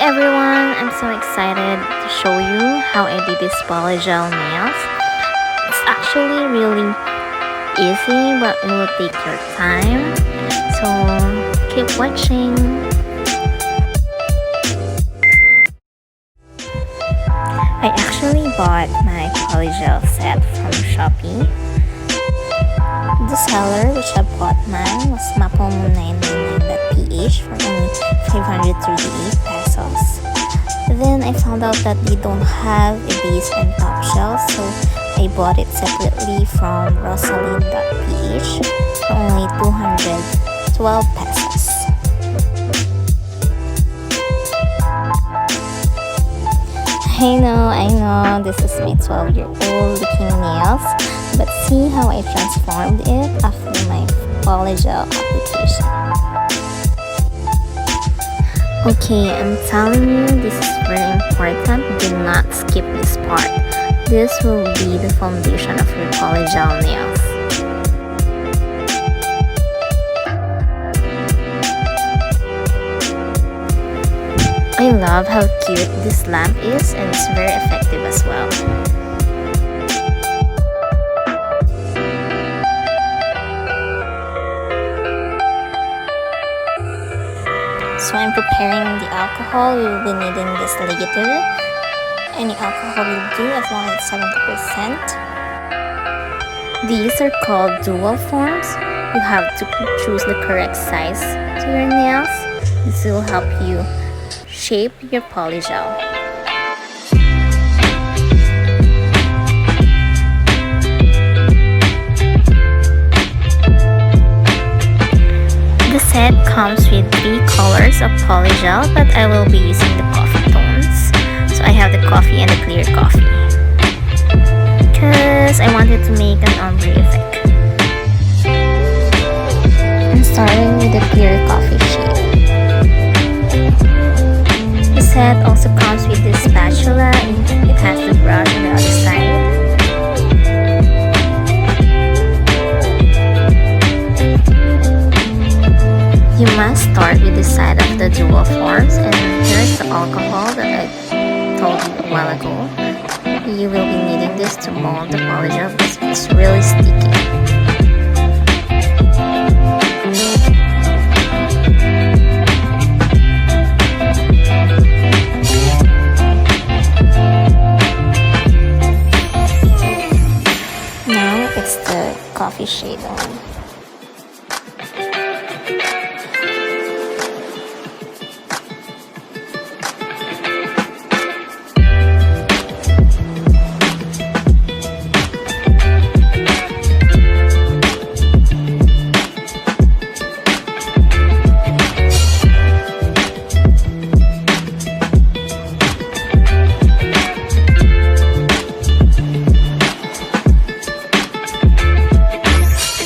everyone, I'm so excited to show you how I did this polygel nails. It's actually really easy, but it will take your time. So keep watching. I actually bought my polygel set from Shopee. The seller which I bought mine was maple999.ph for only 538 pesos. Then I found out that they don't have a base and top shell, so I bought it separately from rosaline.ph for only 212 pesos. I know, this is my 12-year-old looking nails, but see how I transformed it after my polygel application. Okay, I'm telling you, this is very important. Do not skip this part. This will be the foundation of your polygel nails. I love how cute this lamp is, and it's very effective as well. So I'm preparing the alcohol. We will be needing this later. Any alcohol will do as long as it's 70%. These are called dual forms. You have to choose the correct size to your nails. This will help you shape your polygel. The set comes with 3 colors of polygel, but I will be using the coffee tones. So I have the coffee and the clear coffee because I wanted to make an ombre effect. I'm starting with the clear coffee shade. The set also comes with this spatula, and it has the brush on the other side. You must start with the side of the dual forms, and here's the alcohol that I told you a while ago. You will be needing this to mold the polygel because it's really sticky. It's the coffee shade on.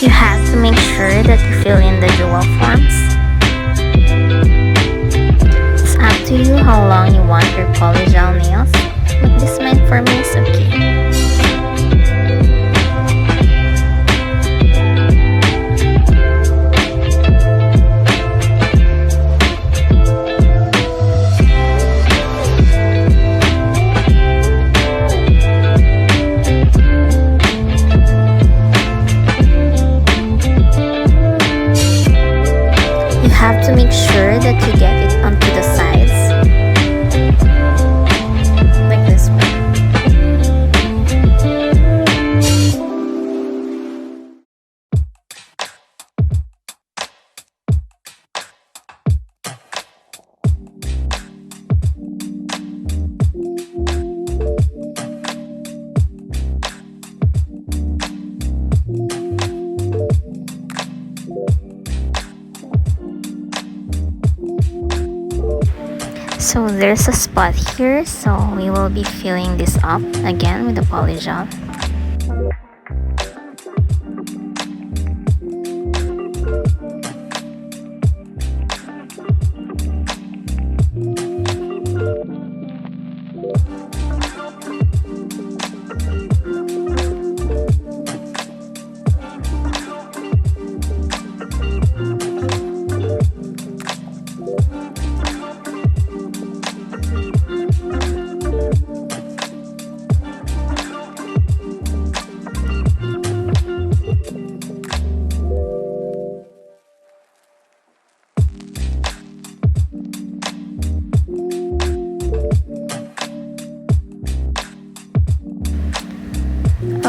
You have to make sure that you fill in the dual forms. It's up to you how long you want your polygel nails, but this mine for me is okay. You have to make sure that you get it onto the sides, like this one. So there's a spot here, so we will be filling this up again with the polygel.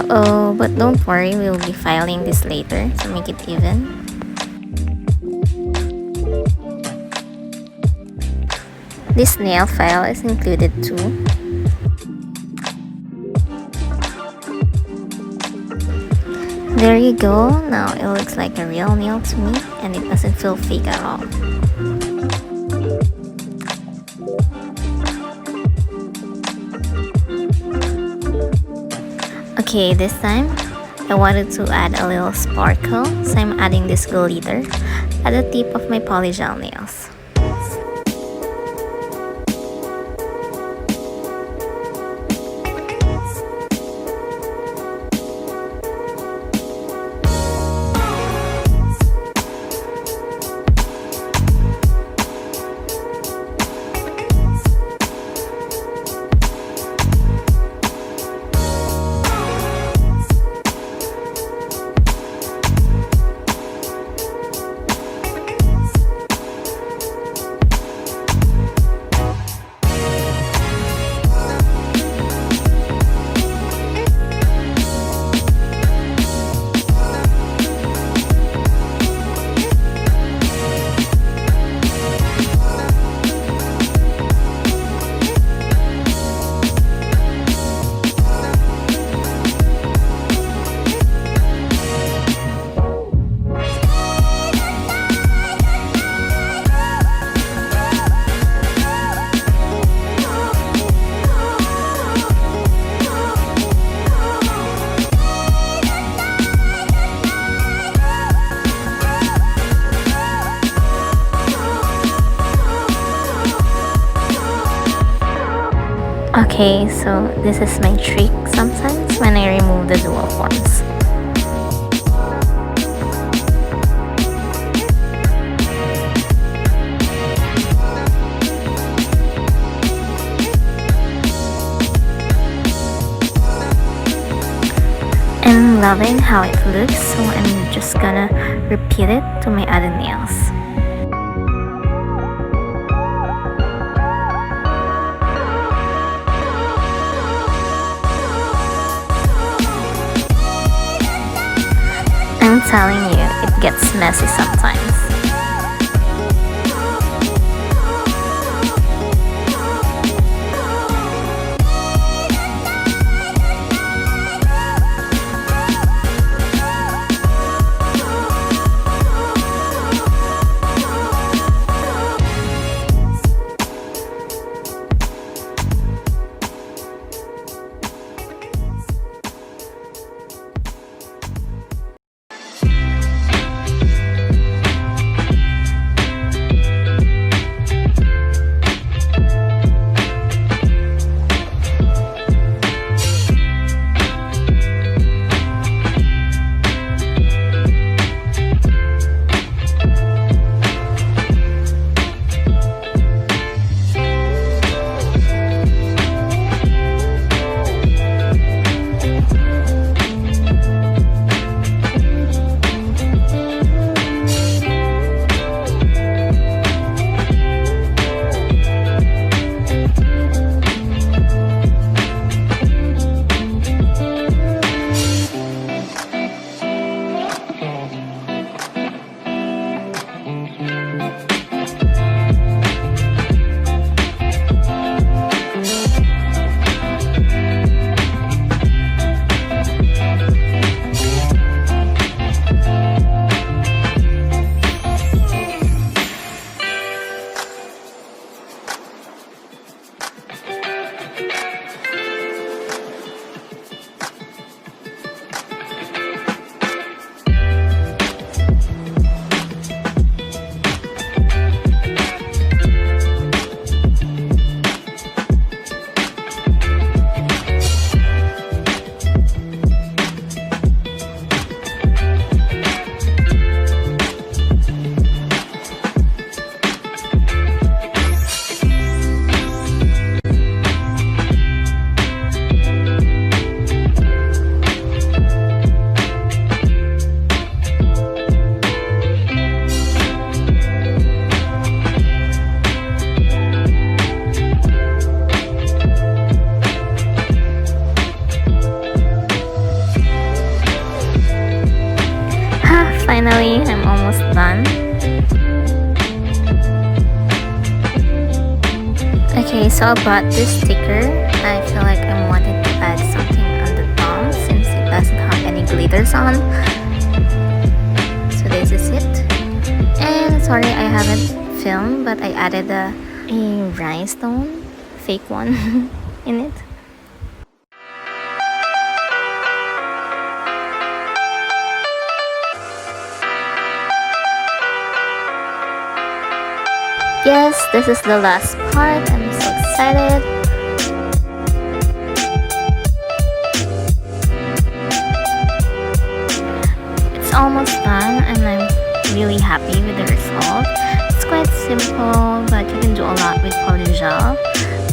Oh, but don't worry, we'll be filing this later to make it even. This nail file is included too. There you go, now it looks like a real nail to me and it doesn't feel fake at all. Okay, this time I wanted to add a little sparkle, so I'm adding this glitter at the tip of my polygel nails. Okay, so this is my trick sometimes when I remove the dual forms. I'm loving how it looks, so I'm just gonna repeat it to my other nails. I'm telling you, it gets messy sometimes. Okay, so I bought this sticker. I feel like I wanted to add something on the thumb since it doesn't have any glitters on. So this is it. And sorry I haven't filmed, but I added a rhinestone, fake one, in it. Yes, this is the last part. I'm so excited. It's almost done and I'm really happy with the result. It's quite simple, but you can do a lot with polygel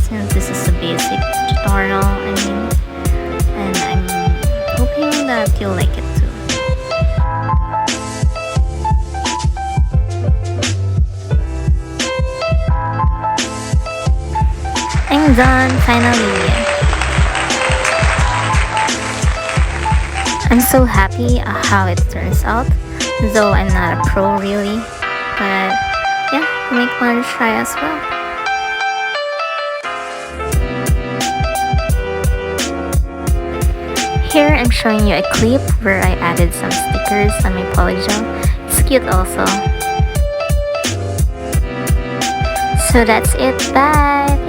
since this is a basic tutorial, and I'm hoping that you'll like it too. I'm done, finally. I'm so happy how it turns out, though I'm not a pro really, but yeah, make one try as well. Here I'm showing you a clip where I added some stickers on my polygel. It's cute also. So that's it, bye!